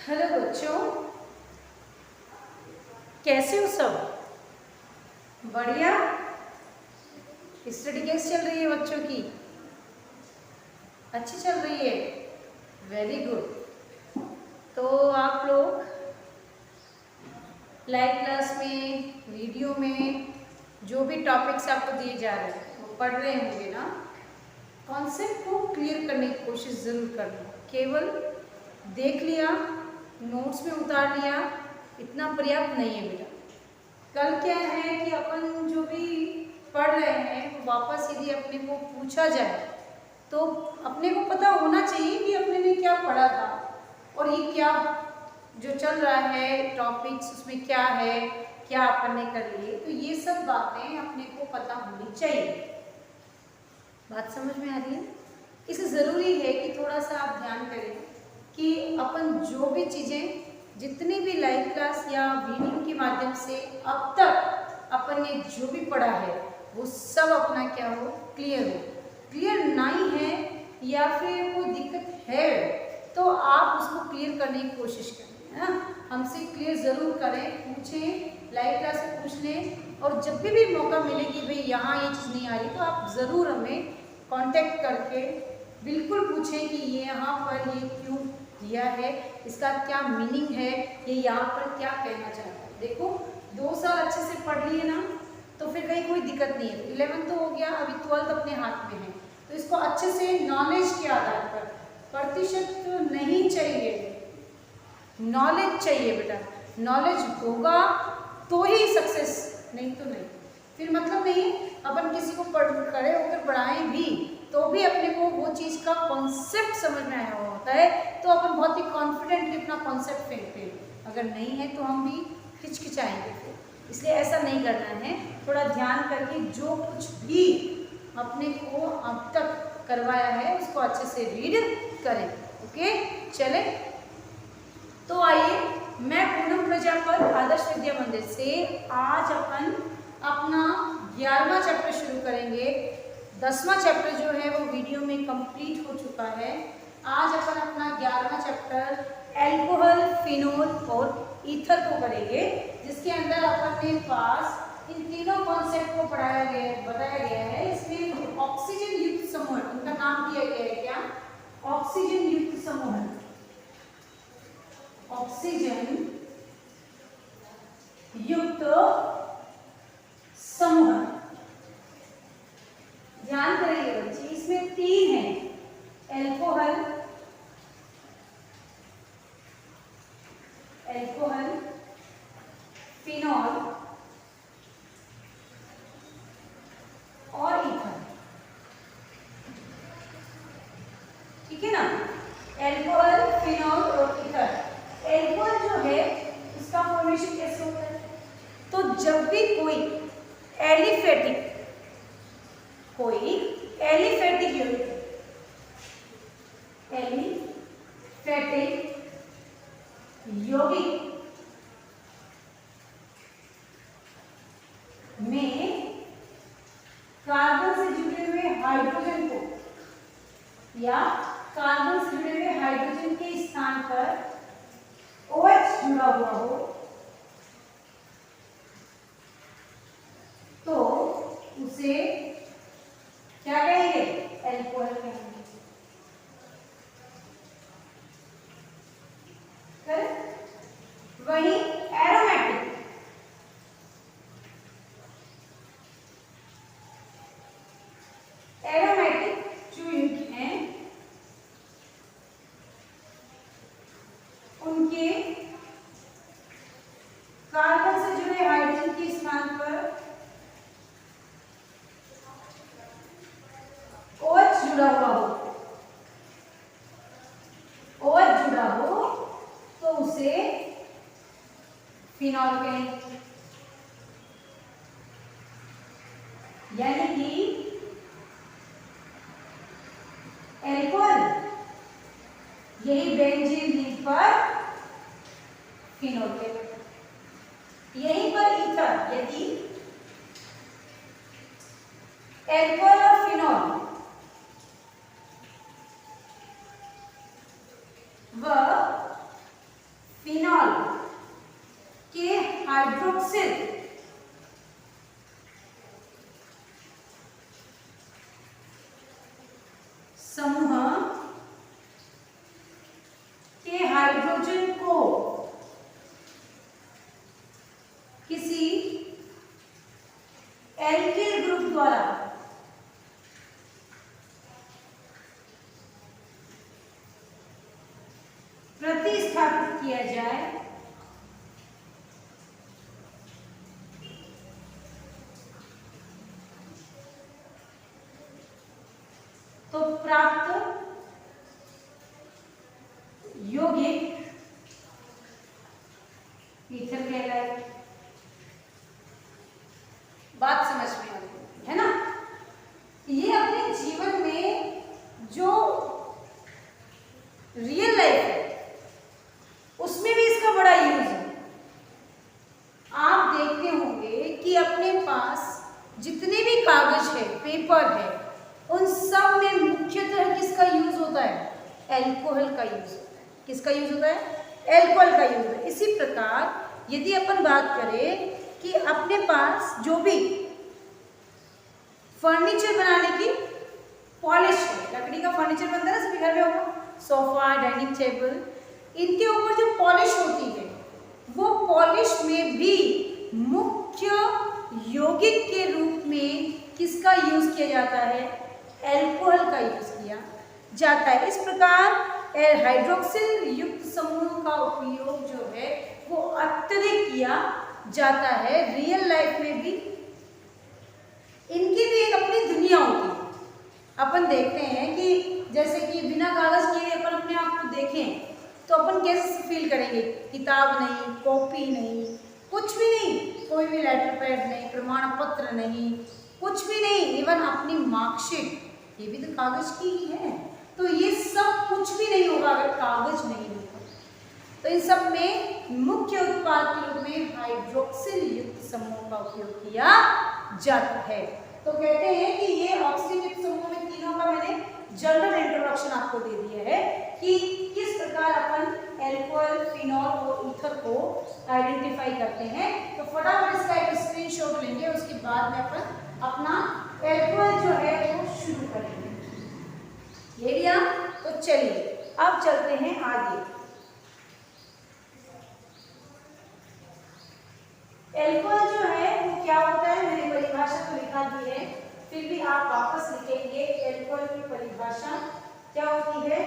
Hello बच्चों, कैसे हो सब? बढ़िया। स्टडी कैसी चल रही है बच्चों की? अच्छी चल रही है। Very good. तो आप लोग लाइव क्लास में, वीडियो में जो भी टॉपिक्स आपको दिए जा रहे हैं वो पढ़ रहे होंगे ना। कॉन्सेप्ट को क्लियर करने की कोशिश ज़रूर करना। केवल देख लिया, नोट्स में उतार लिया, इतना पर्याप्त नहीं है बेटा। कल क्या है कि अपन जो भी पढ़ रहे हैं वो वापस यदि अपने को पूछा जाए तो अपने को पता होना चाहिए कि अपने ने क्या पढ़ा था और ये क्या जो चल रहा है टॉपिक्स उसमें क्या है, क्या अपन ने कर लिए। तो ये सब बातें अपने को पता होनी चाहिए। बात समझ में आ रही है? इसे ज़रूरी है कि थोड़ा सा आप ध्यान करें कि अपन जो भी चीज़ें जितनी भी लाइव क्लास या वीडियो के माध्यम से अब तक अपन ने जो भी पढ़ा है वो सब अपना क्या हो, क्लियर हो। क्लियर नहीं है या फिर वो दिक्कत है तो आप उसको क्लियर करने की कोशिश करें, है ना। हमसे क्लियर ज़रूर करें, पूछें, लाइव क्लास में पूछ लें। और जब भी मौका मिले कि भाई यहाँ ये चीज़ नहीं आ रही तो आप ज़रूर हमें कांटेक्ट करके बिल्कुल पूछें कि ये यहाँ पर ये क्यों दिया है, इसका क्या मीनिंग है, ये यहाँ पर क्या कहना चाहता है। देखो 2 साल अच्छे से पढ़ लिए ना तो फिर कहीं कोई दिक्कत नहीं है। 11th तो हो गया, अभी 12th अपने हाथ में है तो इसको अच्छे से नॉलेज के आधार पर, प्रतिशत तो नहीं चाहिए, नॉलेज चाहिए बेटा। नॉलेज होगा तो ही सक्सेस, नहीं तो नहीं। फिर मतलब नहीं है अपन किसी को खड़े होकर पढ़ाएं भी तो भी अपने को वो चीज़ का कॉन्सेप्ट समझ में आया हुआ होता है तो अपन बहुत ही कॉन्फिडेंटली अपना कॉन्सेप्ट फेंकते हैं। अगर नहीं है तो हम भी हिचकिचाएंगे फिर। इसलिए ऐसा नहीं करना है। थोड़ा ध्यान करके जो कुछ भी अपने को अब तक करवाया है उसको अच्छे से रीड करें। ओके, चले तो आइए, मैं पूनम प्रजापत आदर्श विद्या मंदिर से आज अपन अपना 11वां चैप्टर शुरू करेंगे। 10वां चैप्टर जो है वो वीडियो में कंप्लीट हो चुका है। आज अपन अपना 11वां चैप्टर एल्कोहल, फिनोल और ईथर को करेंगे, जिसके अंदर अपन ने पास इन तीनों कॉन्सेप्ट को पढ़ाया गया, बताया गया है। इसमें ऑक्सीजन युक्त समूह, उनका नाम दिया गया है क्या? ऑक्सीजन युक्त समूह, ऑक्सीजन युक्त समूह। ध्यान करेंगे बच्चे, इसमें 3 हैं, एल्कोहल, फिनॉल और ईथर। ठीक है ना? एल्कोहल, फिनॉल और ईथर। एल्कोहल जो है उसका फॉर्मेशन कैसे होता है? तो जब भी कोई एलिफेटिक यौगिक, एलिफेटिक यौगिक में कार्बन से जुड़े हुए हाइड्रोजन को या कार्बन से जुड़े हुए हाइड्रोजन के स्थान पर OH जुड़ा हुआ हो तो उसे क्या कहेंगे? एल्कोहल कहेंगे। वही एरोमेटिक जो युग्म हैं उनके कार्बन से जुड़े हाइड्रोजन के स्थान पर OH जुड़ा हुआ हो, OH जुड़ा हो तो उसे फिनॉल कहेंगे। यानी कि एल्कोहल यही बेंजीन रिंग पर फिनॉल कहेंगे। यहीं पर ईथर, यदि एल्कोहल और फिनॉल व समूह के हाइड्रोजन को किसी एल्किल ग्रुप द्वारा प्रतिस्थापित किया जाए तो प्राप्त यौगिक ईथर कहलाए। बात समझ में आ रही है ना? ये अपने जीवन में जो रियल लाइफ है उसमें भी इसका बड़ा यूज है। आप देखते होंगे कि अपने पास जितने भी कागज है, पेपर है, उन सब में मुख्यतः किसका यूज होता है? एल्कोहल का यूज होता है। किसका यूज होता है? एल्कोहल का यूज होता है। इसी प्रकार यदि अपन बात करें कि अपने पास जो भी फर्नीचर बनाने की पॉलिश है, लकड़ी का फर्नीचर बनता है ना, सभी घर में होगा, सोफा, डाइनिंग टेबल, इनके ऊपर जो पॉलिश होती है वो पॉलिश में भी मुख्य यौगिक के रूप में किसका यूज किया जाता है? एल्कोहल का यूज किया जाता है। इस प्रकार हाइड्रोक्सिल युक्त समूह का उपयोग जो है वो अत्यधिक किया जाता है। रियल लाइफ में भी इनकी भी एक अपनी दुनिया होती है। अपन देखते हैं कि जैसे कि बिना कागज के अपन अपने आप को देखें तो अपन कैसे फील करेंगे? किताब नहीं, कॉपी नहीं, कुछ भी नहीं, कोई भी लेटर पैड नहीं, प्रमाण पत्र नहीं, कुछ भी नहीं, इवन अपनी मार्कशीट ये भी तो कागज की ही है। तो ये सब कुछ भी नहीं होगा अगर कागज नहीं होगा। तो इन सब में मुख्य उत्पाद के रूप में हाइड्रोक्सिल युक्त समूह का उपयोग किया जाता है। तो कहते हैं कि ये ऑक्सीजन युक्त समूह में तीनों का मैंने जनरल इंट्रोडक्शन आपको दे दिया है कि किस प्रकार अपन एल्कोहल, फिनॉल और ईथर को आइडेंटिफाई करते हैं। तो फटाफट इसका एक स्क्रीनशॉट लेंगे, उसके बाद में अपन अपना एल्कोहल जो है वो शुरू करेंगे। ये लिया, तो चलिए अब चलते हैं आगे। एल्कोहल जो है वो क्या होता है? मैंने परिभाषा तो लिखा दी है, फिर भी आप वापस लिखेंगे। एल्कोहल की परिभाषा क्या होती है?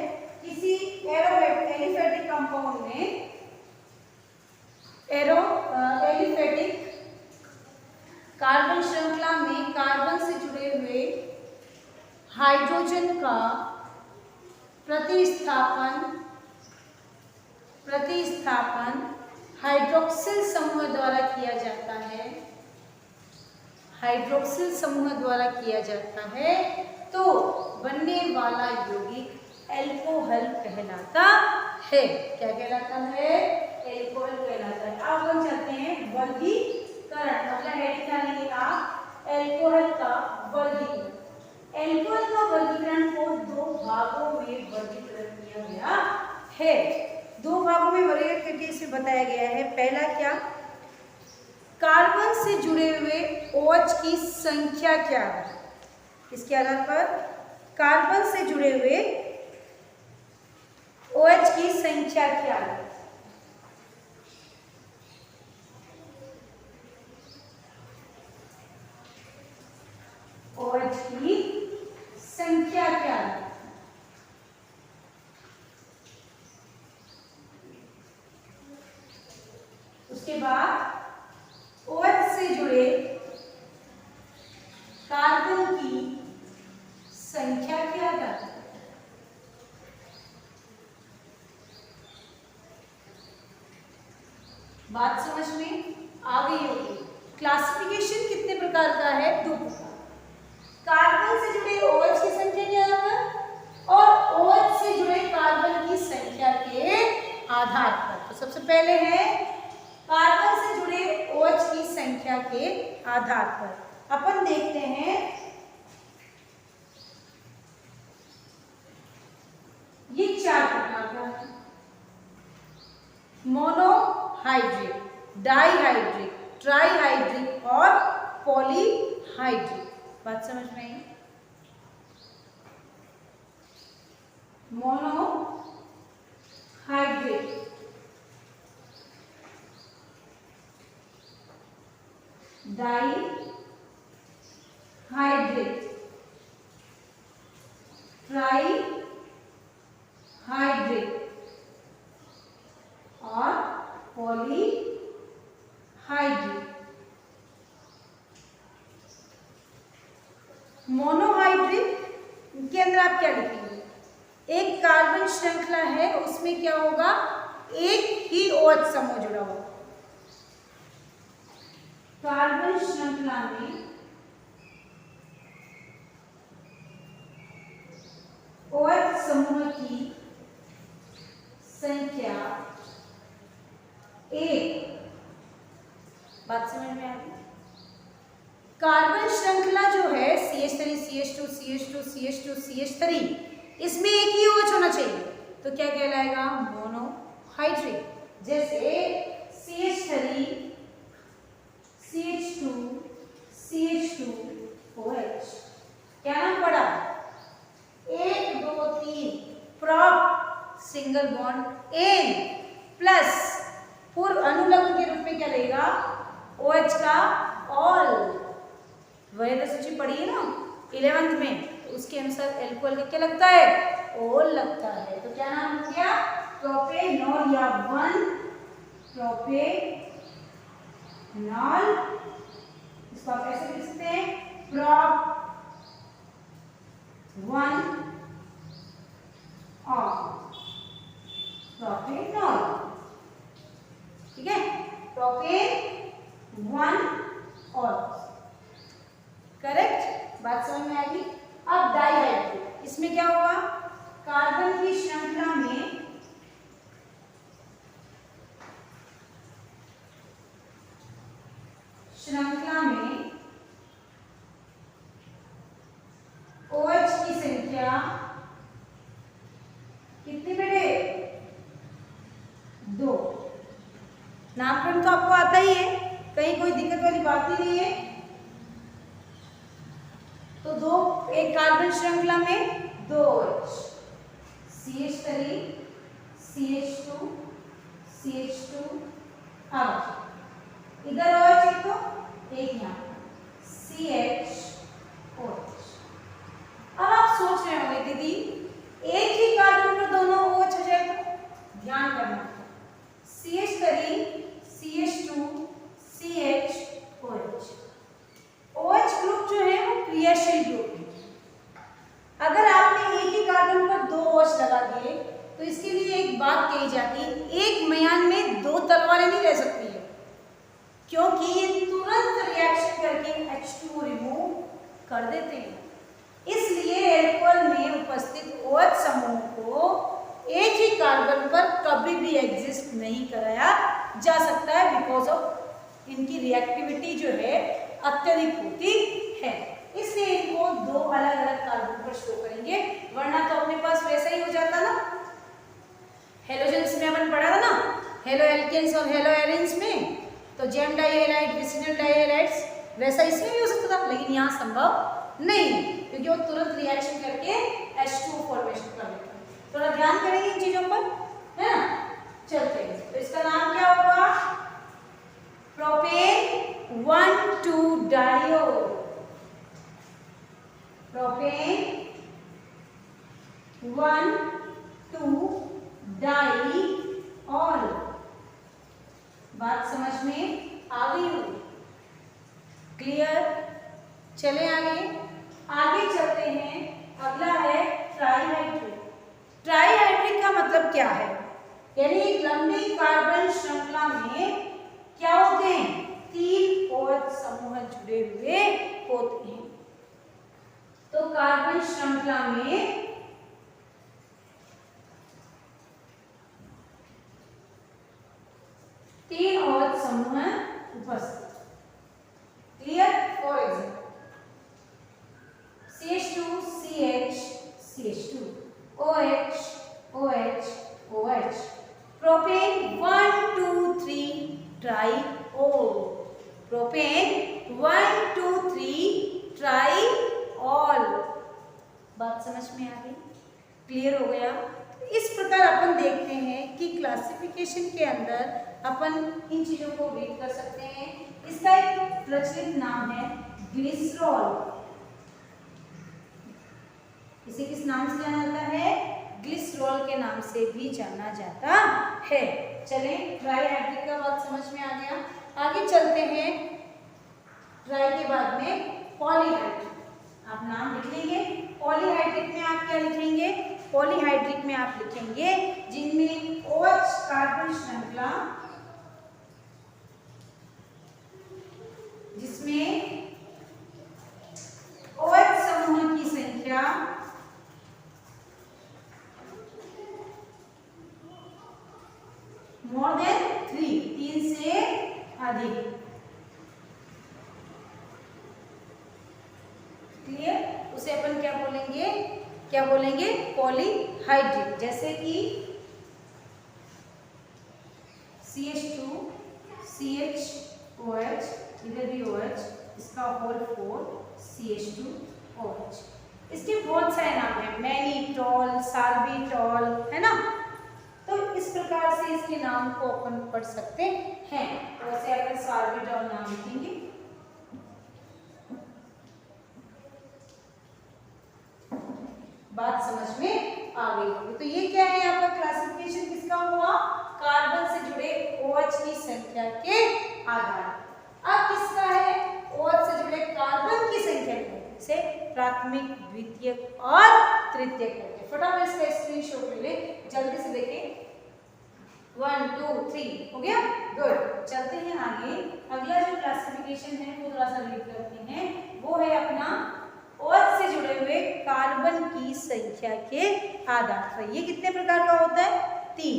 किसी एलिफेटिक कंपाउंड में एलिफेटिक कार्बन श्रृंखला में कार्बन से जुड़े हुए हाइड्रोजन का प्रतिस्थापन हाइड्रोक्सिल समूह द्वारा किया जाता है। हाइड्रोक्सिल समूह द्वारा किया जाता है तो बनने वाला यौगिक एल्कोहल कहलाता है। क्या कहलाता है? एल्कोहल कहलाता है। अब हम चलते हैं वर्गीकरण। मतलब हेडिंग डालेंगे आप एल्कोहल का वर्गीकरण। एल्कोहल का वर्गीकरण को दो भागों में वर्गीकरण किया गया है। दो भागों में वर्गीकरण करके इसे बताया गया है। पहला क्या? कार्बन से जुड़े हुए OH की संख्या क्या है? इसके आधार पर कार्बन से जुड़े हुए OH की संख्या क्या है? OH की संख्या क्या है? उसके बाद OH से जुड़े कार्बन की संख्या क्या है? बात समझ में आ गई होगी। क्लासिफिकेशन कितने प्रकार का है? दो प्रकार। कार्बन से जुड़े OH की संख्या के आधार पर और OH से जुड़े कार्बन की संख्या के आधार पर। तो सबसे पहले है कार्बन से जुड़े OH की संख्या के आधार पर। अपन देखते हैं ये चार प्रकार का है। मोनोहाइड्रिक, डाईहाइड्रिक, ट्राईहाइड्रिक और पॉलीहाइड्रिक। बात समझ में आई? मोनोहाइड्रेट, डाईहाइड्रेट, ट्राईहाइड्रेट और पॉलीहाइड्रेट। मोनोहाइड्रेट के अंदर आप क्या लिखेंगे? एक कार्बन श्रृंखला है, उसमें क्या होगा? एक ही OH समूह जुड़ा होगा। कार्बन श्रृंखला में OH समूह की संख्या एक। बात समझ में आ गई? कार्बन श्रृंखला जो है CH3 CH2 CH2 CH2 CH3, इसमें एक ही OH होना चाहिए, तो क्या कहलाएगा? मोनोहाइड्रेट। जैसे CH3 CH2 CH2 OH, क्या नाम पड़ा? 1 2 3 prop single bond N plus पूर्व अनुलग्न के रूप में क्या लेगा? OH का ऑल। वैध सूची पढ़ी है ना 11th में, तो उसके अनुसार एल्कोहल का क्या लगता है? ओल लगता है। तो क्या नाम हो गया? प्रोपेनॉल या 1 प्रोपेनॉल। इसको आप ऐसे लिख सकते हैं, प्रोप 1 और प्रोपेनॉल। ठीक है, प्रोपेन 1 और। करेक्ट? बात समझ में आएगी? अब डाईहाइड्रेट, इसमें क्या होगा? कार्बन की श्रृंखला में OH की संख्या कितनी बेटे? 2। नामकरण तो आपको आता ही है, कहीं कोई दिक्कत वाली बात ही नहीं है। तो एक कार्बन श्रृंखला में 2 OH, CH3 CH2 CH2, अब इधर OH एक, तो एक यहाँ CHOH। अब आप सोच रहे होंगे दीदी एक ही कार्बन पर दोनों OH हो जाए तो? ध्यान करना, CH3 CH2 CHOH। OH group जो है वो क्रियाशील ग्रुप है। अगर आपने एक ही कार्बन पर 2 OH लगा दिए तो इसके लिए एक बात कही जाती है, एक म्यान में 2 तलवारें नहीं रह सकती है, क्योंकि ये तुरंत रिएक्शन करके H2 रिमूव कर देते हैं। इसलिए एल्कोहल में उपस्थित OH समूह को एक ही कार्बन पर कभी भी एग्जिस्ट नहीं कराया जा सकता है, बिकॉज ऑफ इनकी रिएक्टिविटी जो है अत्यधिक होती है। इसलिए इनको 2 अलग अलग कार्बन पर शो करेंगे, वरना तो अपने पास वैसा ही हो जाता ना। हेलोजन्स में अपन पढ़ा था ना, हेलो एल्केन्स और हेलो एरिन्स में, तो जेम डाइहैलाइड विसिनल डाइहैलाइड्स, वैसा इसमें भी हो सकता था, लेकिन यहाँ संभव नहीं, क्योंकि वो तुरंत रिएक्शन करके H2 फॉर्मेशन कर देता है। थोड़ा ध्यान करेंगे इन चीजों पर, है ना? चलते हैं। तो इसका नाम क्या होगा? Propane 1,2 diol. Propane 1,2 diol. बात समझ में आ गई होगी? क्लियर? चले आगे चलते हैं। अगला है ट्राईहाइड्रेट। ट्राईहाइड्रेट का मतलब क्या है? यानी एक लंबी कार्बन श्रृंखला में क्या होते हैं? 3 OH समूह जुड़े हुए होते हैं। तो कार्बन श्रृंखला में 3 OH समूह उपस्थित। Clear? For example CH2 CH CH2 OH OH OH। Propane 1 2 3 triol. Propane 1 2 3 triol. बात समझ में आ गई? क्लियर हो गया। इस प्रकार अपन देखते हैं कि क्लासिफिकेशन के अंदर अपन इन चीजों को रीड कर सकते हैं। इसका एक प्रचलित नाम है ग्लिसरॉल। इसे किस नाम से जाना जाता है? ग्लिसरॉल के नाम से भी जाना जाता है। चलें, ट्राईहाइड्रिक का बात समझ में आ गया। आगे चलते हैं। ट्राई के बाद में पॉलीहाइड्रिक। आप नाम लिख लेंगे। पॉलीहाइड्रिक में आप क्या लिखेंगे? पॉलीहाइड्रिक में आप लिखेंगे जिनमें OH कार्बन श्रृंखला, जिसमें OH समूह की संख्या मोर देन 3 से अधिक। क्लियर? उसे अपन क्या बोलेंगे? क्या बोलेंगे? पॉलीहाइड्रिक। जैसे कि CH2 CHOH, इधर भी OH, इसका होल 4 CH2OH। इसके बहुत सारे नाम हैं, मैनीटॉल, सार्बिटॉल, है ना। तो इस प्रकार से इसके नाम को अपन पढ़ सकते हैं। तो ऐसे अपन सार्बिटॉल नाम लिखेंगे। बात समझ में आ गई होगी। तो ये क्या है? यहाँ पर क्लासिफिकेशन किसका हुआ? कार्बन से जुड़े OH की संख्या के आधार। अब किसका है? OH से जुड़े कार्बन की संख्या से प्राथमिक, द्वितीयक और तृतीयक करके। फटाफट इसका स्क्रीनशॉट ले ले, जल्दी से देखें। 1 2 3 हो गया, गुड। चलते हैं आगे। अगला जो क्लासिफिकेशन है वो थोड़ा सा रीड करते हैं। वो है अपना OH से जुड़े हुए कार्बन की संख्या के आधार पर। ये कितने प्रकार का होता है? 3।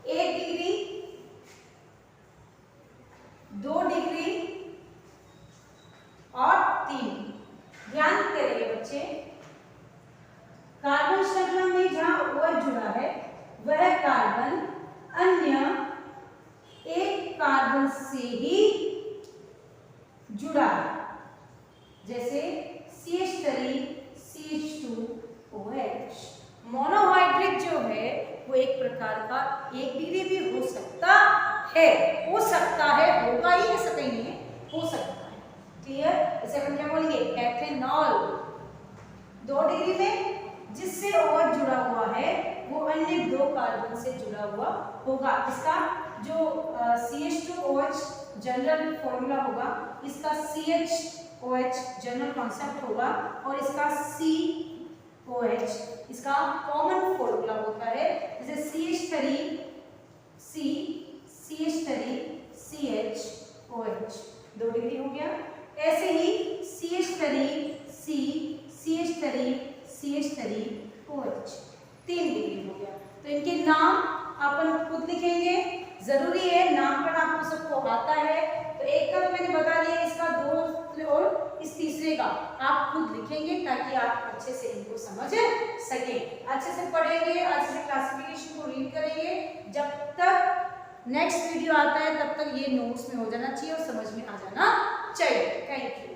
1 डिग्री, 2 डिग्री और 3। ध्यान करेंगे बच्चे, कार्बन श्रृंखला में जहां OH जुड़ा है वह कार्बन अन्य एक कार्बन से ही जुड़ा है। जैसे CH3 CH2OH। मोनोहाइड्रिक जो है वो एक प्रकार का 1 डिग्री भी हो सकता है, होगा ही, ऐसा कहीं नहीं है, हो सकता है। क्लियर? इसे हम क्या बोलेंगे? एथेनॉल। 2 डिग्री में जिससे OH जुड़ा हुआ है वो अन्य 2 कार्बन से जुड़ा हुआ होगा। इसका जो CH2OH जनरल फॉर्मूला होगा, इसका CHOH जनरल कॉन्सेप्ट होगा और इसका COH इसका कॉमन फॉर्मूला होता है। जैसे CH3 CH2OH 2 डिग्री हो गया। ऐसे ही CH3 CH3OH 3 डिग्री हो गया। तो इनके नाम अपन खुद लिखेंगे। जरूरी है, नामकरण आपको सबको आता है। तो एक का तो मैंने बता दिया, इसका 2 और इस तीसरे का आप खुद लिखेंगे ताकि आप अच्छे से इनको समझ सकें। अच्छे से पढ़ेंगे, अच्छे से क्लासिफिकेशन को रीड करेंगे। जब तक नेक्स्ट वीडियो आता है तब तक ये नोट्स में हो जाना चाहिए और समझ में आ जाना चाहिए। Thank you.